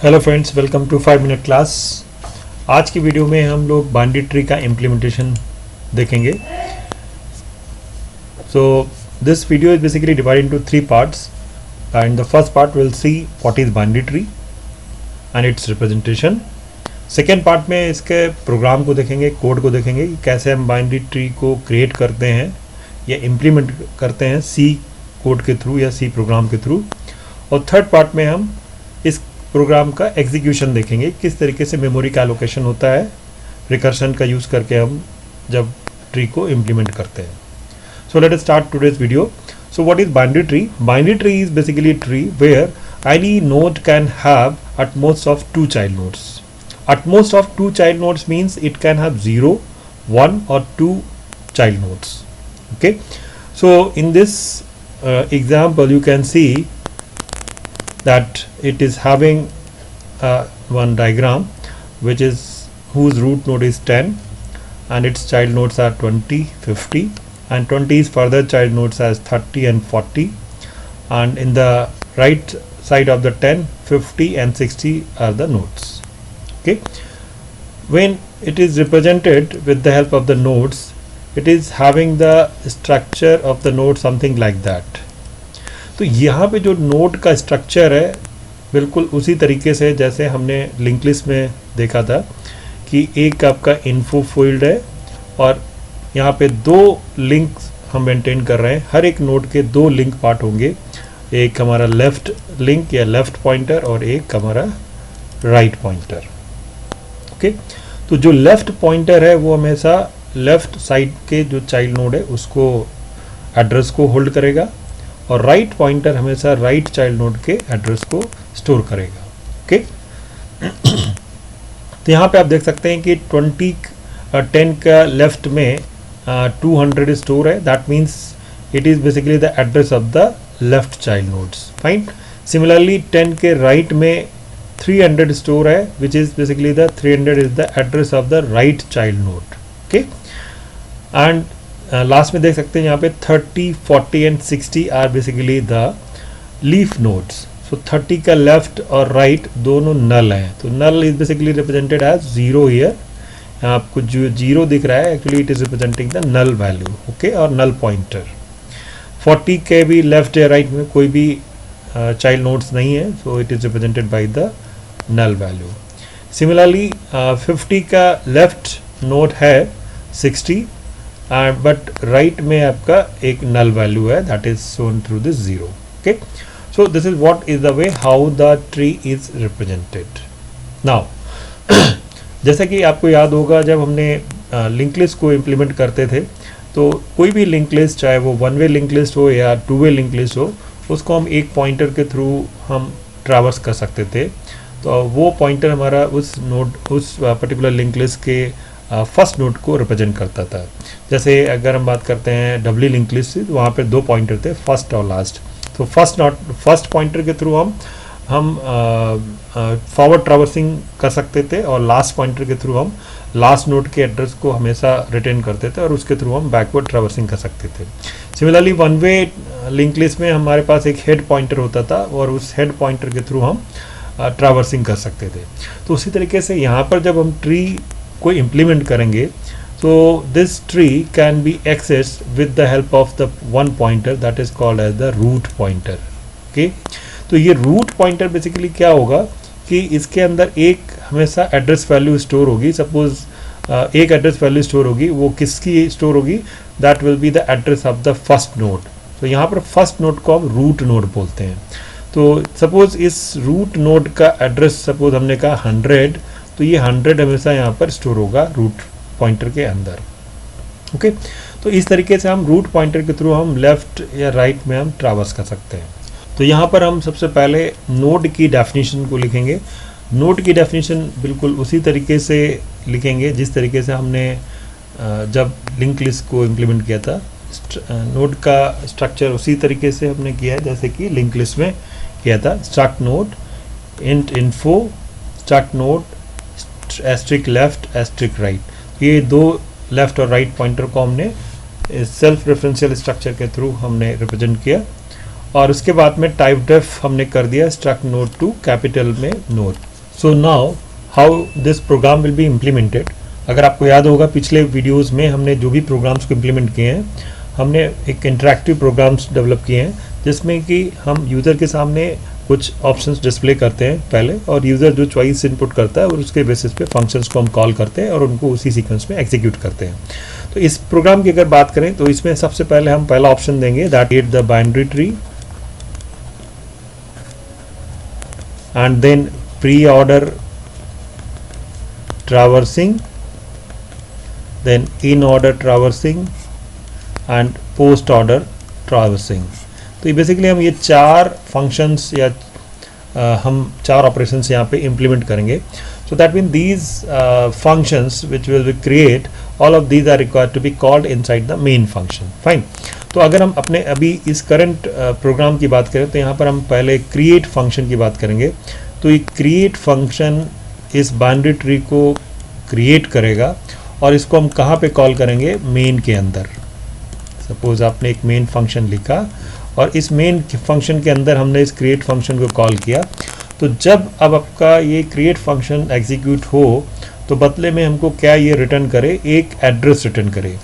Hello friends, welcome to 5 minute class. आज की video में हम लोग बाइनरी ट्री का इम्प्लीमेंटेशन देखेंगे। So this video is basically divided into 3 parts and the first part will see what is binary tree and it's representation. Second part में इसके programme को देखेंगे, कोड को देखेंगे कि कैसे हम बाइनरी ट्री को क्रिएट करते हैं या इम्प्लीमेंट करते हैं सी कोड के थ्रू या सी प्रोग्राम के थ्रू। और थर्ड पार्ट में हम इस प्रोग्राम का एग्जीक्यूशन देखेंगे, किस तरीके से मेमोरी का एलोकेशन होता है रिकर्शन का यूज़ करके हम जब ट्री को इम्प्लीमेंट करते हैं। So let us start today's video. So what is binary tree? Binary tree is basically tree where any node can have at most of 2 child nodes. At most of 2 child nodes means it can have 0, 1 or 2 child nodes. Okay, so in this example you can see that it is having one diagram which is whose root node is 10 and its child nodes are 20, 50 and 20 is further child nodes as 30 and 40, and in the right side of the 10, 50 and 60 are the nodes. Okay, when it is represented with the help of the nodes, it is having the structure of the node something like that. तो यहाँ पे जो node का structure है बिल्कुल उसी तरीके से जैसे हमने लिंक लिस्ट में देखा था कि एक आपका इन्फो फील्ड है और यहाँ पे 2 लिंक्स हम मेंटेन कर रहे हैं। हर एक नोड के 2 लिंक पार्ट होंगे, एक हमारा लेफ्ट लिंक या लेफ्ट पॉइंटर और एक हमारा राइट पॉइंटर। ओके, तो जो लेफ्ट पॉइंटर है वो हमेशा लेफ्ट साइड के जो चाइल्ड नोड है उसको एड्रेस को होल्ड करेगा और राइट पॉइंटर हमेशा राइट चाइल्ड नोड के एड्रेस को स्टोर करेगा। ओके, तो यहाँ पे आप देख सकते हैं कि 10 का लेफ्ट में 200 स्टोर है। That means it is basically the address of the left child nodes. Fine, similarly 10 के राइट में 300 स्टोर है which is basically the 300 is the address of the right child node. Okay, and last में देख सकते हैं यहाँ पे 30, 40 and 60 are basically the leaf nodes. So 30 का लेफ्ट और राइट दोनों नल हैं, तो null is basically represented as 0 here. आपको जो 0 दिख रहा है actually it is representing the null value. Okay, और नल पॉइंटर 40 के भी लेफ्ट या राइट में कोई भी चाइल्ड नोड्स नहीं है, so it is represented by the null value. Similarly 50 का लेफ्ट नोड है 60 बट राइट में आपका एक नल वैल्यू है that is shown through this 0। Okay, so this is what is the way how the tree is represented. Now जैसा कि आपको याद होगा जब हमने लिंक लिस्ट को इम्प्लीमेंट करते थे तो कोई भी लिंक लिस्ट चाहे वो 1 वे लिंक लिस्ट हो या 2 वे लिंक लिस्ट हो उसको हम एक पॉइंटर के थ्रू हम ट्रैवर्स कर सकते थे। तो वो पॉइंटर हमारा उस पर्टिकुलर लिंक लिस्ट के फर्स्ट नोड को रिप्रेजेंट करता था। जैसे अगर हम बात करते हैं डब्ल्यू लिंक लिस्ट तो वहाँ पे 2 पॉइंटर थे, फर्स्ट और लास्ट। तो फर्स्ट पॉइंटर के थ्रू हम फॉरवर्ड ट्रैवर्सिंग कर सकते थे और लास्ट पॉइंटर के थ्रू हम लास्ट नोड के एड्रेस को हमेशा रिटेन करते थे और उसके थ्रू हम बैकवर्ड ट्रैवर्सिंग कर सकते थे। सिमिलरली 1 वे लिंक लिस्ट में हमारे पास एक हेड पॉइंटर होता था और उस हेड पॉइंटर के थ्रू हम ट्रैवर्सिंग कर सकते थे। तो उसी तरीके से यहाँ पर जब हम ट्री को इम्प्लीमेंट करेंगे तो this tree can be accessed with the help of the one pointer that is called as the root pointer. Okay, तो ये रूट पॉइंटर बेसिकली क्या होगा कि इसके अंदर एक हमेशा एड्रेस वैल्यू स्टोर होगी। सपोज एक एड्रेस वैल्यू स्टोर होगी, वो किसकी स्टोर होगी? That will be the address of the first node. तो यहाँ पर फर्स्ट नोड को हम रूट नोड बोलते हैं। तो सपोज इस रूट नोड का एड्रेस सपोज हमने कहा 100, तो ये 100 हमेशा यहाँ पर स्टोर होगा रूट पॉइंटर के अंदर। ओके, तो इस तरीके से हम रूट पॉइंटर के थ्रू हम लेफ्ट या राइट में हम ट्रैवर्स कर सकते हैं। तो यहाँ पर हम सबसे पहले नोड की डेफिनेशन को लिखेंगे। नोड की डेफिनेशन बिल्कुल उसी तरीके से लिखेंगे जिस तरीके से हमने जब लिंक लिस्ट को इम्प्लीमेंट किया था। नोड का स्ट्रक्चर उसी तरीके से हमने किया है जैसे कि लिंक लिस्ट में किया था। Struct node, int info, struct node, asterisk left, asterisk right. ये 2 लेफ्ट और राइट पॉइंटर को हमने सेल्फ रेफरेंशियल स्ट्रक्चर के थ्रू हमने रिप्रेजेंट किया और उसके बाद में टाइप डेफ हमने कर दिया स्ट्रक्ट नोड टू कैपिटल में node. So now how this program will be implemented. अगर आपको याद होगा पिछले वीडियोस में हमने जो भी प्रोग्राम्स को इम्प्लीमेंट किए हैं, हमने एक इंटरैक्टिव प्रोग्राम्स डेवलप किए हैं जिसमें कि हम यूज़र के सामने कुछ ऑप्शंस डिस्प्ले करते हैं पहले, और यूज़र जो चॉइस इनपुट करता है और उसके बेसिस पे फंक्शंस को हम कॉल करते हैं और उनको उसी सीक्वेंस में एग्जीक्यूट करते हैं. तो इस प्रोग्राम की अगर बात करें तो इसमें सबसे पहले हम पहला ऑप्शन देंगे that create the binary tree, and then preorder traversing, then in order traversing and post order traversing. तो ये बेसिकली हम ये 4 फंक्शंस या हम 4 ऑपरेशंस यहाँ पे इम्प्लीमेंट करेंगे. So that mean these functions which will be create, all of these are required to be called inside the main function. Fine. तो अगर हम अपने अभी इस करंट प्रोग्राम की बात करें तो यहाँ पर हम पहले क्रिएट फंक्शन की बात करेंगे. तो ये क्रिएट फंक्शन इस बाइनरी ट्री को क्रिएट करेगा और इसको हम कहाँ पे कॉल करेंगे, मेन के अंदर. सपोज आपने एक मेन फंक्शन लिखा और इस मेन फंक्शन के अंदर हमने इस क्रिएट फंक्शन को कॉल किया. तो जब अब आपका ये क्रिएट फंक्शन एग्जीक्यूट हो तो बदले में हमको क्या ये रिटर्न करे, एक एड्रेस रिटर्न करे.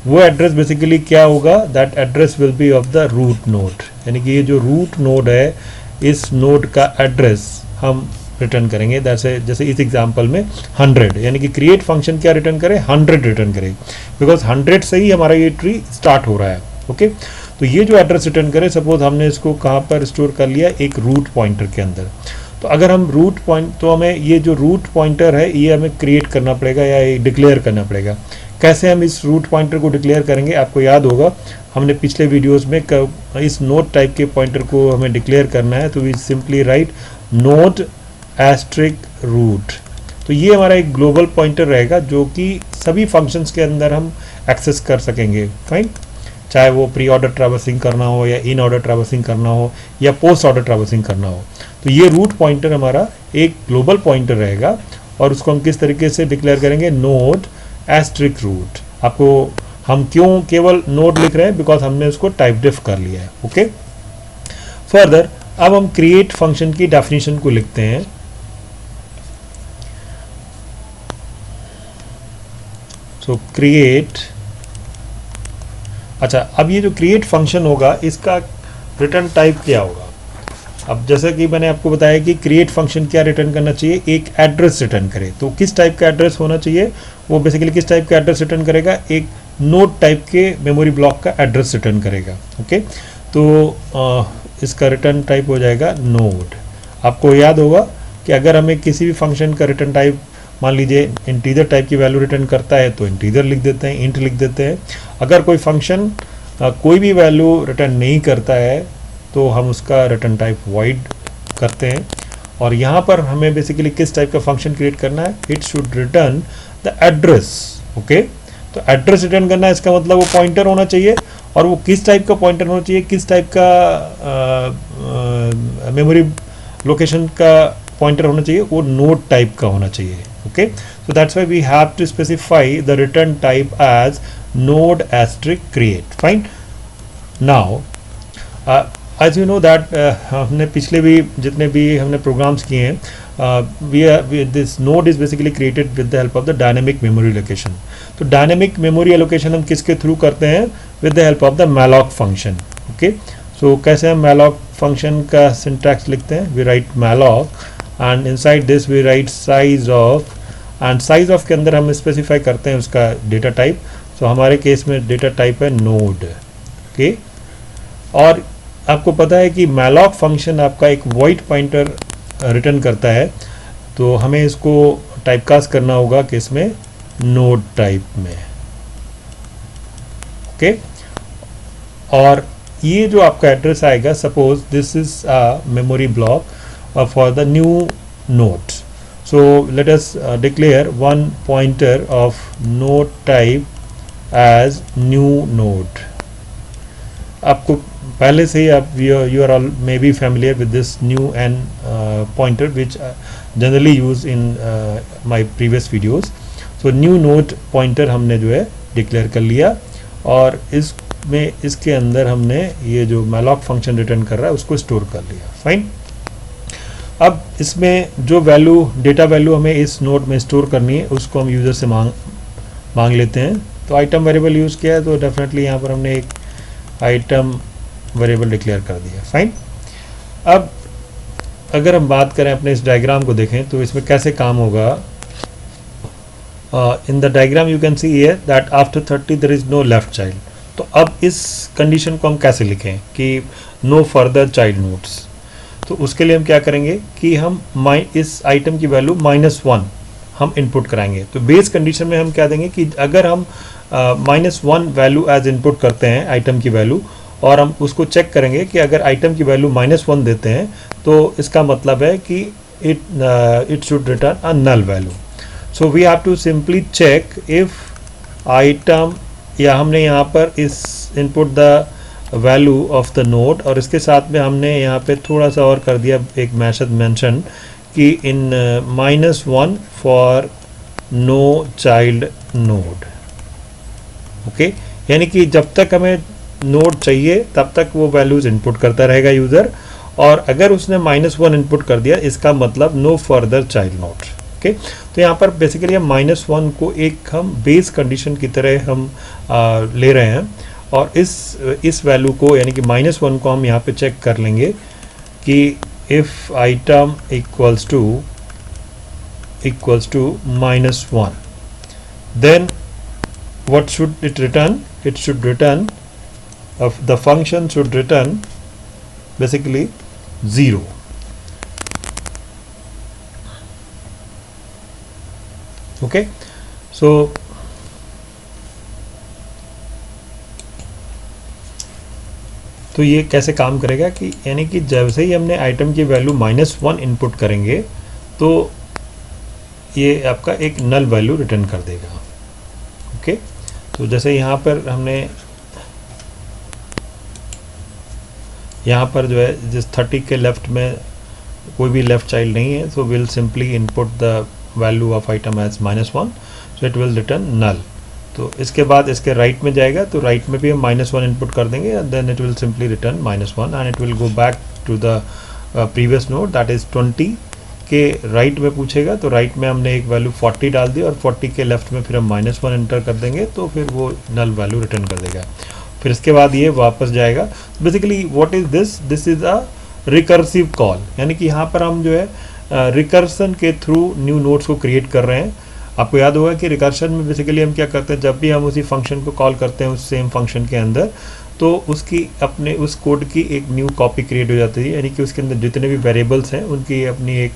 वो एड्रेस बेसिकली क्या होगा, that address will be of the root node. यानी कि ये जो रूट नोड है इस नोड का एड्रेस हम रिटर्न करेंगे. जैसे इस एग्जांपल में 100, यानी कि क्रिएट फंक्शन क्या रिटर्न करे, 100 रिटर्न करे, बिकॉज 100 से ही हमारा ये ट्री स्टार्ट हो रहा है. ओके. तो ये जो एड्रेस रिटर्न करे, सपोज हमने इसको कहाँ पर स्टोर कर लिया, एक रूट पॉइंटर के अंदर. तो अगर हम रूट पॉइंट, तो हमें ये जो रूट पॉइंटर है ये हमें क्रिएट करना पड़ेगा या डिक्लेयर करना पड़ेगा. कैसे हम इस रूट पॉइंटर को डिक्लेयर करेंगे, आपको याद होगा हमने पिछले वीडियोस में इस नोड टाइप के पॉइंटर को हमें डिक्लेयर करना है. तो we simply write node asterisk root. तो ये हमारा एक ग्लोबल पॉइंटर रहेगा जो कि सभी फंक्शंस के अंदर हम एक्सेस कर सकेंगे. फाइन. चाहे वो प्री ऑर्डर ट्रैवर्सिंग करना हो या इन ऑर्डर ट्रैवर्सिंग करना हो या पोस्ट ऑर्डर ट्रैवर्सिंग करना हो. तो ये रूट पॉइंटर हमारा एक ग्लोबल पॉइंटर रहेगा और उसको हम किस तरीके से डिक्लेयर करेंगे, नोड एस्ट्रिक रूट. आपको हम क्यों केवल नोड लिख रहे हैं, बिकॉज हमने उसको टाइप डिफ कर लिया है. ओके. फर्दर अब हम क्रिएट फंक्शन की डेफिनेशन को लिखते हैं. सो क्रिएट, अच्छा अब ये जो क्रिएट फंक्शन होगा इसका रिटर्न टाइप क्या होगा. अब जैसे कि मैंने आपको बताया कि क्रिएट फंक्शन क्या रिटर्न करना चाहिए, एक एड्रेस रिटर्न करे. तो किस टाइप का एड्रेस होना चाहिए, वो बेसिकली किस टाइप का एड्रेस रिटर्न करेगा, एक नोड टाइप के मेमोरी ब्लॉक का एड्रेस रिटर्न करेगा. ओके. तो इसका रिटर्न टाइप हो जाएगा नोड. आपको याद होगा कि अगर हमें किसी भी फंक्शन का रिटर्न टाइप, मान लीजिए इंटीजर टाइप की वैल्यू रिटर्न करता है तो इंटीजर लिख देते हैं, इंट लिख देते हैं. अगर कोई फंक्शन कोई भी वैल्यू रिटर्न नहीं करता है तो हम उसका रिटर्न टाइप वॉइड करते हैं. और यहाँ पर हमें बेसिकली किस टाइप का फंक्शन क्रिएट करना है, it should return the address. Okay. तो एड्रेस रिटर्न करना है, इसका मतलब वो पॉइंटर होना चाहिए. और वो किस टाइप का पॉइंटर होना चाहिए, किस टाइप का मेमोरी लोकेशन का पॉइंटर होना चाहिए, वो नोड टाइप का होना चाहिए. Okay. So that's why we have to specify the return type as node asterisk create. Fine. Now as you know that हमने पिछले भी जितने भी हमने प्रोग्राम्स किए हैं, this node is basically created with the help of the dynamic memory location. तो dynamic memory allocation हम किसके थ्रू करते हैं, with the help of the malloc function. Okay. So कैसे हम malloc फंक्शन का सिंटैक्स लिखते हैं, we write malloc and inside this we write size of, and size of के अंदर हम स्पेसिफाई करते हैं उसका डेटा टाइप. सो हमारे केस में डेटा टाइप है नोड. ओके. और आपको पता है कि malloc फंक्शन आपका एक वॉइड पॉइंटर रिटर्न करता है. तो हमें इसको टाइपकास्ट करना होगा किस में, नोड टाइप में. ओके. और ये जो आपका एड्रेस आएगा, suppose this is a memory block for the new node. So let us declare one pointer of node type as new node. आपको पहले से ही आप you are all maybe familiar with this new n pointer which generally used in my previous videos. So new node pointer हमने जो है declare कर लिया और इसके अंदर हमने ये जो malloc फंक्शन रिटर्न कर रहा है उसको स्टोर कर लिया. फाइन. अब इसमें जो वैल्यू डेटा वैल्यू हमें इस नोड में स्टोर करनी है उसको हम यूज़र से मांग लेते हैं। तो आइटम वेरिएबल यूज़ किया है तो डेफिनेटली यहाँ पर हमने एक आइटम वेरिएबल डिक्लेयर कर दिया। फाइन। अब अगर हम बात करें अपने इस डायग्राम को देखें तो इसमें कैसे काम होगा। In the diagram you can see here that after 30 there is no left child. तो अब इस कंडीशन को हम कैसे लिखें कि नो फर्दर चाइल्ड नोड्स। तो उसके लिए हम क्या करेंगे कि हम इस आइटम की वैल्यू -1 हम इनपुट कराएंगे। तो बेस कंडीशन में हम क्या देंगे कि अगर हम -1 वैल्यू एज इनपुट करते हैं आइटम की वैल्यू और हम उसको चेक करेंगे कि अगर आइटम की वैल्यू -1 देते हैं तो इसका मतलब है कि it should return a null value. So we have to simply check if item, या हमने यहाँ पर इस input the value of the node और इसके साथ में हमने यहाँ पे थोड़ा सा और कर दिया एक मैसेज मेंशन कि इन -1 for no child node. Okay, यानी कि जब तक हमें नोड चाहिए तब तक वो वैल्यूज इनपुट करता रहेगा यूज़र, और अगर उसने -1 इनपुट कर दिया इसका मतलब no further child node. Okay, तो यहाँ पर बेसिकली हम -1 को एक हम बेस कंडीशन की तरह हम ले रहे हैं और इस वैल्यू को यानी कि -1 को हम यहाँ पे चेक कर लेंगे कि if item equals to -1 then what should it return? It should return the function should return basically 0. Okay, so तो ये कैसे काम करेगा कि यानी कि जैसे ही हमने आइटम की वैल्यू -1 इनपुट करेंगे तो ये आपका एक नल वैल्यू रिटर्न कर देगा। ओके, तो जैसे यहाँ पर हमने यहाँ पर जो है जिस 30 के लेफ्ट में कोई भी लेफ्ट चाइल्ड नहीं है, so will simply input the value of item as -1, so it will return null. तो इसके बाद इसके राइट में जाएगा तो राइट में भी हम -1 इनपुट कर देंगे and then it will simply return -1 and it will go back to the previous node that is 20 के राइट में पूछेगा। तो राइट में हमने एक वैल्यू 40 डाल दी और 40 के लेफ्ट में फिर हम -1 एंटर कर देंगे तो फिर वो नल वैल्यू रिटर्न कर देगा। फिर इसके बाद ये वापस जाएगा। Basically what is this is a recursive call, यानी कि यहाँ पर हम जो है रिकर्सन के थ्रू न्यू नोड्स को क्रिएट कर रहे हैं। आपको याद होगा कि रिकर्शन में बेसिकली हम क्या करते हैं, जब भी हम उसी फंक्शन को कॉल करते हैं उस सेम फंक्शन के अंदर तो उसकी अपने उस कोड की एक न्यू कॉपी क्रिएट हो जाती है, यानी कि उसके अंदर जितने भी वेरिएबल्स हैं उनकी अपनी एक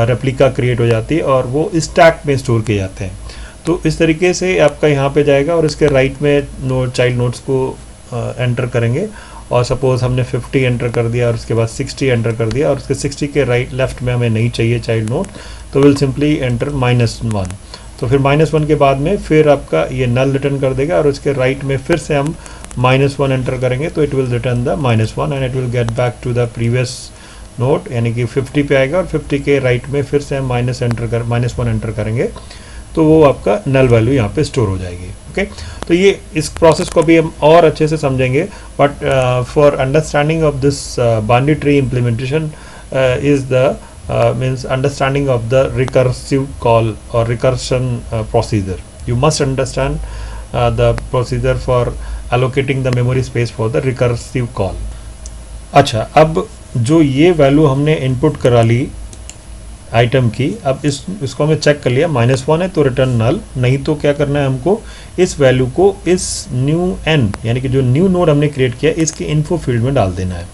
रेप्लिका क्रिएट हो जाती है और वो स्टैक में स्टोर किए जाते हैं। तो इस तरीके से आपका यहाँ पे जाएगा और इसके राइट में चाइल्ड नोड्स को एंटर करेंगे और सपोज हमने 50 एंटर कर दिया और उसके बाद 60 एंटर कर दिया और उसके 60 के राइट लेफ्ट में हमें नहीं चाहिए चाइल्ड नोड, तो विल सिंपली एंटर -1। तो फिर -1 के बाद में फिर आपका ये नल रिटर्न कर देगा और उसके राइट में फिर से हम -1 एंटर करेंगे तो it will return the -1 and it will get back to the previous node, यानी कि 50 पे आएगा और 50 के राइट में फिर से हम -1 एंटर करेंगे तो वो आपका नल वैल्यू यहाँ पे स्टोर हो जाएगी। ओके, तो ये इस प्रोसेस को भी हम और अच्छे से समझेंगे, but for understanding of this binary tree implementation is the means understanding of the recursive call or recursion procedure. You must understand the procedure for allocating the memory space for the recursive call. अच्छा, अब जो ये value हमने input करा ली item की, अब इसको हमें चेक कर लिया -1 है तो रिटर्न नल, नहीं तो क्या करना है हमको इस वैल्यू को इस न्यू n यानी कि जो न्यू नोड हमने क्रिएट किया इसके इन्फो फील्ड में डाल देना है।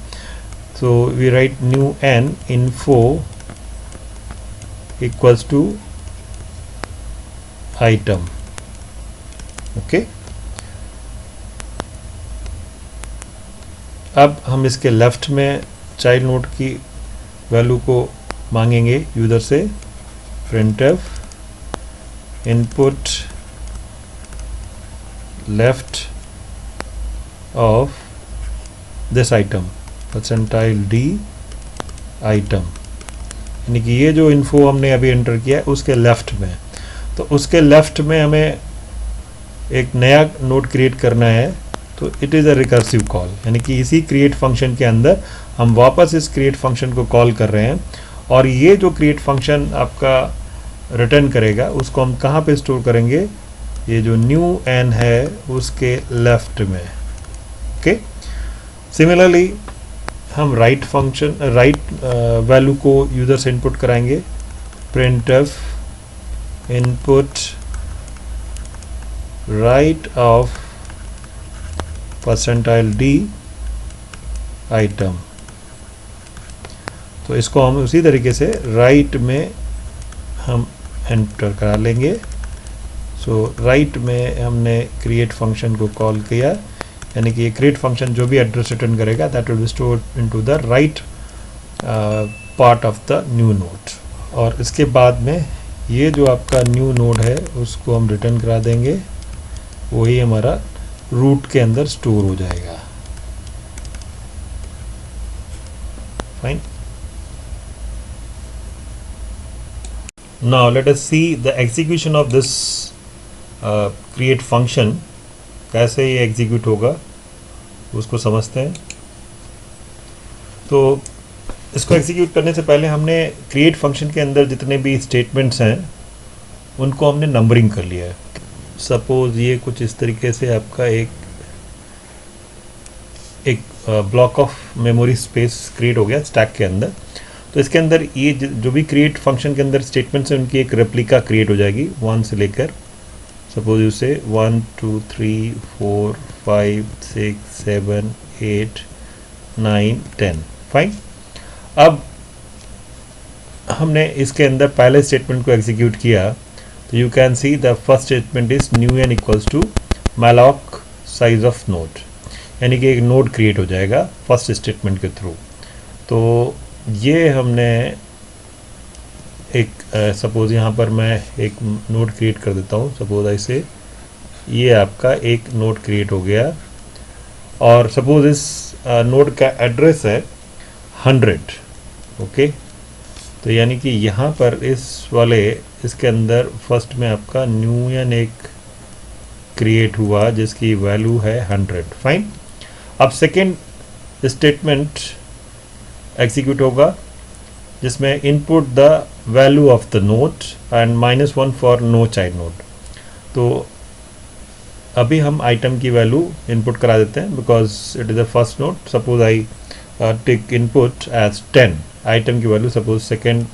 So we write new n info equals to item. Okay, अब हम इसके लेफ्ट में चाइल्ड नोड की वैल्यू को मांगेंगे यूजर से, printf input left of this item percentile d item, यानी कि ये जो इन्फो हमने अभी एंटर किया है उसके लेफ्ट में, तो उसके लेफ्ट में हमें एक नया नोड क्रिएट करना है तो it is a recursive call, यानी कि इसी क्रिएट फंक्शन के अंदर हम वापस इस क्रिएट फंक्शन को कॉल कर रहे हैं और ये जो क्रिएट फंक्शन आपका रिटर्न करेगा उसको हम कहाँ पे स्टोर करेंगे, ये जो न्यू n है उसके लेफ्ट में। ओके, सिमिलरली हम राइट फंक्शन राइट वैल्यू को यूज़र से इनपुट कराएंगे, printf input right of %d item. तो इसको हम उसी तरीके से राइट में हम एंटर करा लेंगे। सो राइट में हमने क्रिएट फंक्शन को कॉल किया, यानी कि ये क्रिएट फंक्शन जो भी एड्रेस रिटर्न करेगा that will be stored into the right part of the new node. और इसके बाद में ये जो आपका न्यू नोड है उसको हम रिटर्न करा देंगे, वही हमारा रूट के अंदर स्टोर हो जाएगा। Fine. Now let us see the execution of this create function, कैसे ये एग्जीक्यूट होगा उसको समझते हैं। तो इसको एग्जीक्यूट करने से पहले हमने क्रिएट फंक्शन के अंदर जितने भी स्टेटमेंट्स हैं उनको हमने नंबरिंग कर लिया है। सपोज ये कुछ इस तरीके से आपका एक block of memory space create हो गया स्टैक के अंदर। तो इसके अंदर ये जो भी क्रिएट फंक्शन के अंदर स्टेटमेंट्स हैं उनकी एक रेप्लिका क्रिएट हो जाएगी 1 से लेकर, सपोज उसे 1 2 3 4 5 6 7 8 9 10। फाइन। अब हमने इसके अंदर पहले स्टेटमेंट को एग्जीक्यूट किया तो you can see the first statement is new n equals to malloc size of node, यानी कि एक नोड क्रिएट हो जाएगा फर्स्ट स्टेटमेंट के थ्रू। तो ये हमने एक सपोज यहाँ पर मैं एक नोड क्रिएट कर देता हूँ, सपोज ऐसे ये आपका एक नोड क्रिएट हो गया और सपोज इस नोड का एड्रेस है 100। ओके, तो यानी कि यहाँ पर इस वाले इसके अंदर फर्स्ट में आपका न्यू n एक क्रिएट हुआ जिसकी वैल्यू है 100। फाइन। अब सेकेंड स्टेटमेंट एग्जीक्यूट होगा जिसमें input the value of the node and -1 for no child node. तो अभी हम आइटम की वैल्यू इनपुट करा देते हैं because it is the first node. Suppose I take input as 10, item की वैल्यू सपोज सेकेंड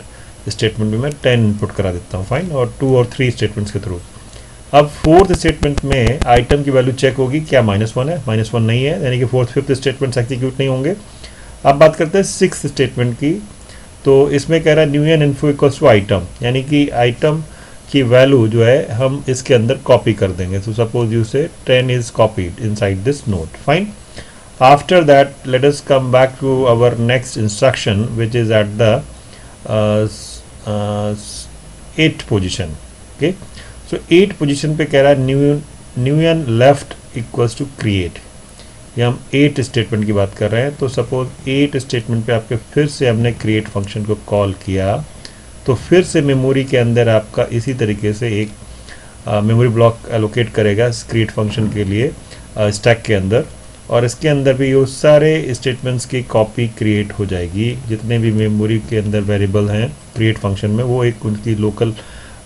स्टेटमेंट में मैं 10 इनपुट करा देता हूँ। फाइन। और 2 और 3 स्टेटमेंट्स के थ्रू। अब फोर्थ स्टेटमेंट में आइटम की वैल्यू चेक होगी, क्या -1 है, -1 नहीं है, यानी कि फोर्थ फिफ्थ स्टेटमेंट्स एग्जीक्यूट नहीं होंगे। अब बात करते हैं सिक्स स्टेटमेंट की। तो इसमें कह रहा है new n info equals to item, यानी कि आइटम की वैल्यू जो है हम इसके अंदर कॉपी कर देंगे। So suppose you say 10 is copied inside this node. Fine. After that let us come back to our next instruction which is at the 8th position. Okay, so 8 position पे कह रहा है new n left equals to create. ये हम 8 statement की बात कर रहे हैं। तो सपोज 8 स्टेटमेंट पे आपके फिर से हमने क्रिएट फंक्शन को कॉल किया तो फिर से मेमोरी के अंदर आपका इसी तरीके से एक मेमोरी ब्लॉक एलोकेट करेगा क्रिएट फंक्शन के लिए स्टैक के अंदर, और इसके अंदर भी ये सारे स्टेटमेंट्स की कॉपी क्रिएट हो जाएगी। जितने भी मेमोरी के अंदर वेरिएबल हैं क्रिएट फंक्शन में वो एक उनकी लोकल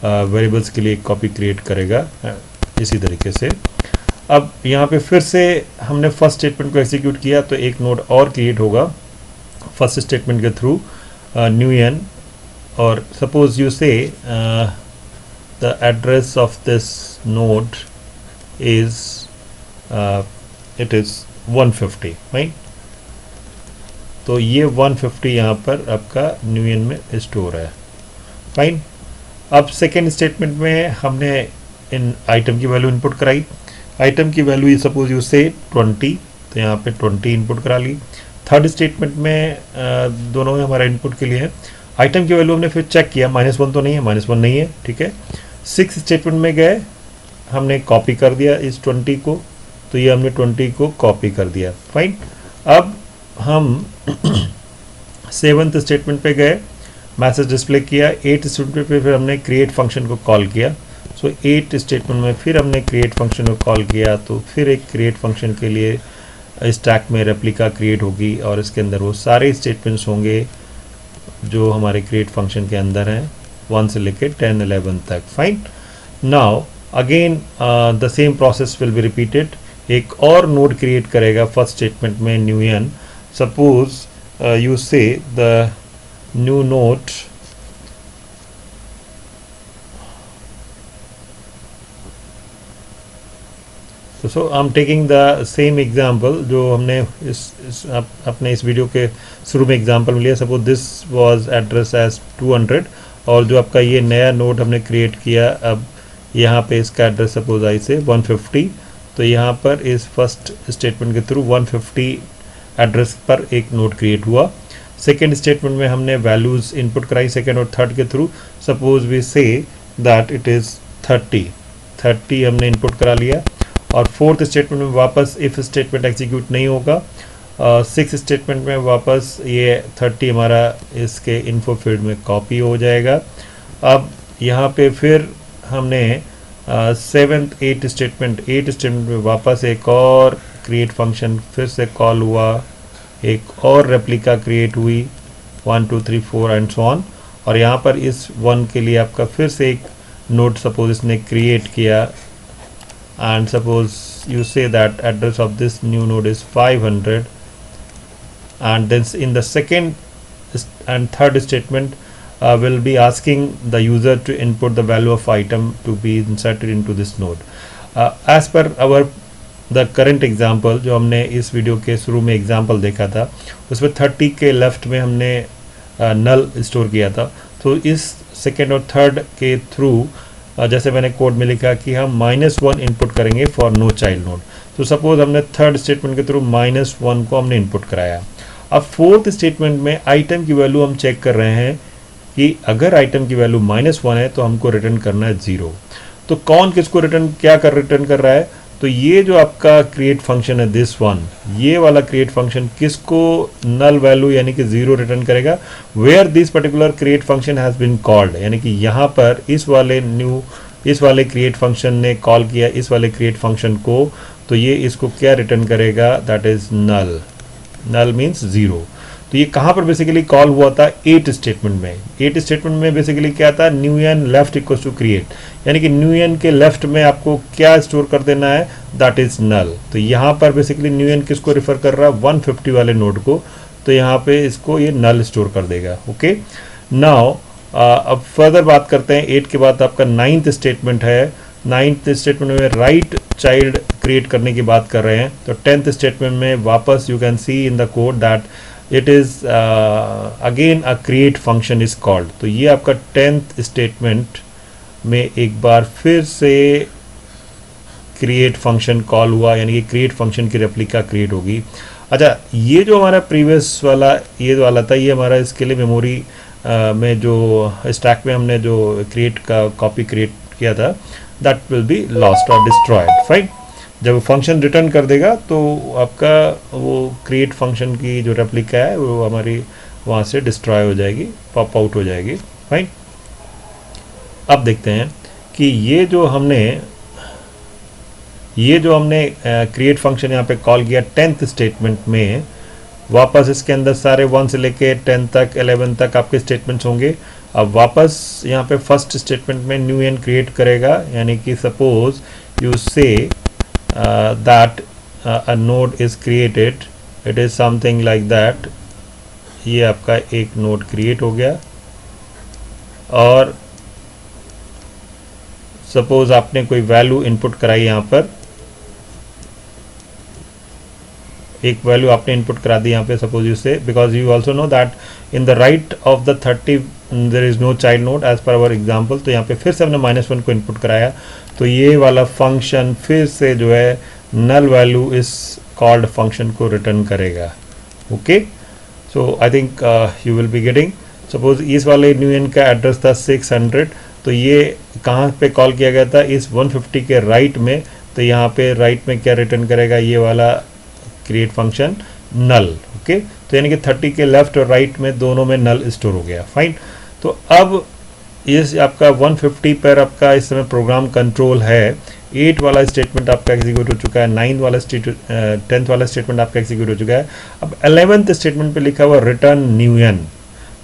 वेरिएबल्स के लिए एक कॉपी क्रिएट करेगा इसी तरीके से। अब यहाँ पे फिर से हमने फर्स्ट स्टेटमेंट को एग्जीक्यूट किया तो एक नोड और क्रिएट होगा फर्स्ट स्टेटमेंट के थ्रू न्यू n, और सपोज यू से the address of this node is it is 150। Right. तो ये 150 यहाँ पर आपका न्यू n में स्टोर है। फाइन। अब सेकेंड स्टेटमेंट में हमने इन आइटम की वैल्यू इनपुट कराई। आइटम की वैल्यू सपोज यू से 20, तो यहाँ पे 20 इनपुट करा ली। थर्ड स्टेटमेंट में दोनों में हमारा इनपुट के लिए है। आइटम की वैल्यू हमने फिर चेक किया, -1 तो नहीं है, -1 नहीं है, ठीक है। 6 स्टेटमेंट में गए, हमने कॉपी कर दिया इस 20 को, तो ये हमने 20 को कॉपी कर दिया। फाइन। अब हम 7th स्टेटमेंट पे गए, मैसेज डिस्प्ले किया। 8 स्टेटमेंट पे फिर हमने क्रिएट फंक्शन को कॉल किया। सो 8 स्टेटमेंट में फिर हमने क्रिएट फंक्शन को कॉल किया तो फिर एक क्रिएट फंक्शन के लिए स्टैक में रेप्लिका क्रिएट होगी और इसके अंदर वो सारे स्टेटमेंट्स होंगे जो हमारे क्रिएट फंक्शन के अंदर हैं 1 से लेके 10 11 तक. Fine. Now again the same process will be repeated. एक और नोड क्रिएट करेगा फर्स्ट स्टेटमेंट में न्यू एन. सपोज यू से the new node so I am taking the same example जो हमने अपने इस वीडियो के शुरू में एग्जाम्पल में लिया. Suppose this was address as 200 और जो आपका ये नया नोड हमने क्रिएट किया, अब यहाँ पे इसका एड्रेस सपोज आई से 150. तो यहाँ पर इस फर्स्ट स्टेटमेंट के थ्रू 150 एड्रेस पर एक नोड क्रिएट हुआ. सेकेंड स्टेटमेंट में हमने वैल्यूज़ इनपुट कराई सेकेंड और थर्ड के through. Suppose we say that it is 30 हमने इनपुट करा लिया. और फोर्थ स्टेटमेंट में वापस इफ़ स्टेटमेंट एग्जीक्यूट नहीं होगा. सिक्स स्टेटमेंट में वापस ये 30 हमारा इसके इन्फो फील्ड में कॉपी हो जाएगा. अब यहाँ पे फिर हमने सेवेंथ एट स्टेटमेंट में वापस एक और क्रिएट फंक्शन फिर से कॉल हुआ, एक और रेप्लिका क्रिएट हुई 1 2 3 4 एंड सो ऑन. और यहाँ पर इस वन के लिए आपका फिर से एक नोड सपोज इसने क्रिएट किया. And suppose you say that address of this new node is 500, and then in the second and third statement will be asking the user to input the value of item to be inserted into this node. As per our the current example जो हमने इस video के शुरू में example देखा था, उसमें 30 के लेफ्ट में हमने नल स्टोर किया था. तो इस सेकेंड और थर्ड के थ्रू जैसे मैंने कोड में लिखा कि हम -1 इनपुट करेंगे फॉर नो चाइल्ड नोड. तो सपोज हमने थर्ड स्टेटमेंट के थ्रू -1 को हमने इनपुट कराया. अब फोर्थ स्टेटमेंट में आइटम की वैल्यू हम चेक कर रहे हैं कि अगर आइटम की वैल्यू -1 है तो हमको रिटर्न करना है 0. तो कौन किसको रिटर्न कर रहा है? तो ये जो आपका क्रिएट फंक्शन है दिस वन, ये वाला क्रिएट फंक्शन किसको नल वैल्यू यानी कि 0 रिटर्न करेगा where this particular create function has been called. यानी कि यहाँ पर इस वाले क्रिएट फंक्शन ने कॉल किया इस वाले क्रिएट फंक्शन को, तो ये इसको क्या रिटर्न करेगा? That is null. Null means 0. तो ये कहाँ पर बेसिकली कॉल हुआ था? 8 स्टेटमेंट में. 8 स्टेटमेंट में बेसिकली क्या था? New n left equals to create, यानी कि न्यू एन के लेफ्ट में आपको क्या स्टोर कर देना है? That is null. तो यहाँ पर बेसिकली न्यू एन किसको रिफर कर रहा है? 150 वाले नोड को. तो यहाँ पे इसको ये नल स्टोर कर देगा. ओके. नाउ अब फर्दर बात करते हैं. 8 के बाद आपका 9th स्टेटमेंट है. 9th स्टेटमेंट में राइट चाइल्ड क्रिएट करने की बात कर रहे हैं. तो 10th स्टेटमेंट में वापस you can C in the code that it is again a create function is called. तो ये आपका 10th स्टेटमेंट में एक बार फिर से क्रिएट फंक्शन कॉल हुआ, यानी कि क्रिएट फंक्शन की रेप्लिका क्रिएट होगी. अच्छा, ये जो हमारा प्रीवियस वाला ये वाला था, ये हमारा इसके लिए मेमोरी में जो स्टैक में हमने जो क्रिएट का कॉपी क्रिएट किया था दैट विल बी लॉस्ट और डिस्ट्रॉयड. फाइन. जब फंक्शन रिटर्न कर देगा तो आपका वो क्रिएट फंक्शन की जो रेप्लिका है वो हमारी वहाँ से डिस्ट्रॉय हो जाएगी, पॉप आउट हो जाएगी. फाइन. अब देखते हैं कि ये जो हमने क्रिएट फंक्शन यहाँ पे कॉल किया 10th स्टेटमेंट में, वापस इसके अंदर सारे 1 से लेके 10 तक 11 तक आपके स्टेटमेंट्स होंगे. अब वापस यहाँ पे फर्स्ट स्टेटमेंट में न्यू एन क्रिएट करेगा, यानी कि suppose you say that a node is created, it is something like that. ये आपका एक नोड क्रिएट हो गया. और सपोज आपने कोई वैल्यू इनपुट कराई, यहाँ पर एक वैल्यू आपने इनपुट करा दी यहाँ पे. Suppose you say because you also know that in the right of the 30 there is no child node as per our example. तो यहाँ पे फिर से हमने -1 को इनपुट कराया. तो ये वाला फंक्शन फिर से जो है नल वैल्यू इस कॉल्ड फंक्शन को रिटर्न करेगा. Okay. So I think you will be getting. Suppose इस वाले न्यू एन का एड्रेस था 600. तो ये कहाँ पे कॉल किया गया था? इस 150 के राइट में. तो यहाँ पे राइट में क्या रिटर्न करेगा? ये वाला क्रिएट फंक्शन नल. ओके. तो यानी कि 30 के लेफ्ट और राइट में दोनों में नल स्टोर हो गया. फाइन. तो अब इस आपका 150 पर आपका इस समय प्रोग्राम कंट्रोल है. 8 वाला स्टेटमेंट आपका एग्जीक्यूट हो चुका है. 10th वाला स्टेटमेंट आपका एग्जीक्यूट हो चुका है. अब 11th स्टेटमेंट पे लिखा हुआ रिटर्न न्यू एन.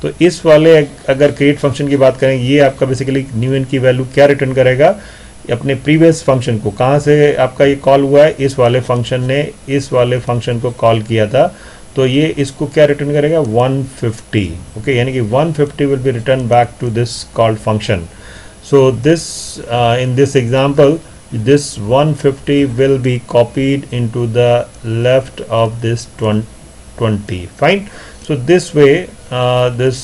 तो इस वाले अगर क्रिएट फंक्शन की बात करें, ये आपका बेसिकली न्यू एन की वैल्यू क्या रिटर्न करेगा, अपने प्रीवियस फंक्शन को, कहाँ से आपका ये कॉल हुआ है, इस वाले फंक्शन ने इस वाले फंक्शन को कॉल किया था, तो ये इसको क्या रिटर्न करेगा 150. ओके, यानी कि 150 will be return back to this called function. So this in this example this 150 will be copied into the left of this 20. Fine. So this way this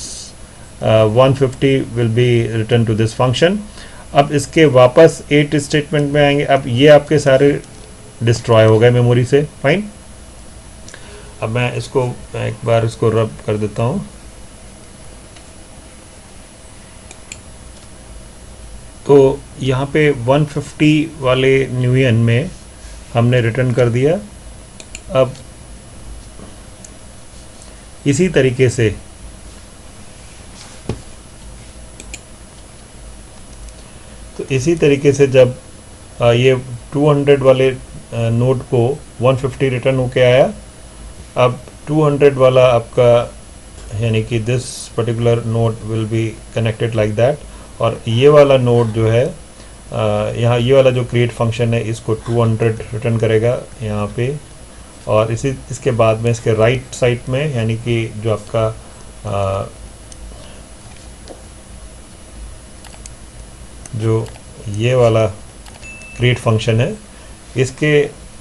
150 will be returned to this function. अब इसके वापस 8 statement में आएंगे. अब ये आपके सारे destroy हो गए मेमोरी से. फाइन. अब मैं इसको एक बार इसको रब कर देता हूँ. तो यहाँ पे 150 वाले न्यू एन में हमने रिटर्न कर दिया. अब इसी तरीके से जब ये 200 वाले नोड को 150 रिटर्न होके आया, अब 200 वाला आपका यानी कि this particular node will be connected like that, और ये वाला नोड जो है यहाँ ये वाला जो क्रिएट फंक्शन है इसको 200 रिटर्न करेगा यहाँ पे, और इसके बाद में इसके राइट साइड में यानी कि जो आपका जो ये वाला क्रिएट फंक्शन है इसके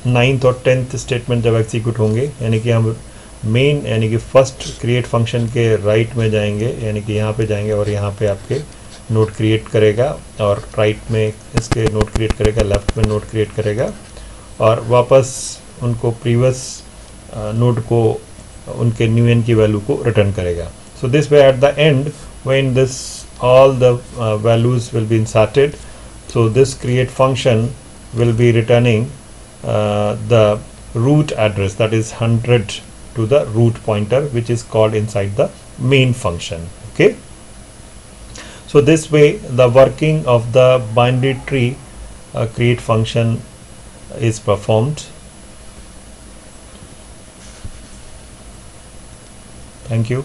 9th और 10th स्टेटमेंट जब एग्जीक्यूट होंगे, यानी कि हम मेन यानी कि फर्स्ट क्रिएट फंक्शन के राइट में जाएंगे, यानी कि यहाँ पे जाएंगे और यहाँ पे आपके नोड क्रिएट करेगा, और राइट में इसके नोड क्रिएट करेगा, लेफ्ट में नोड क्रिएट करेगा, और वापस उनको प्रीवियस नोड को उनके न्यू एन की वैल्यू को रिटर्न करेगा. So this way at the end when this all the values will be inserted, so this create function will be returning the root address, that is 100 to the root pointer, which is called inside the main function. Okay, so this way the working of the binary tree create function is performed. Thank you.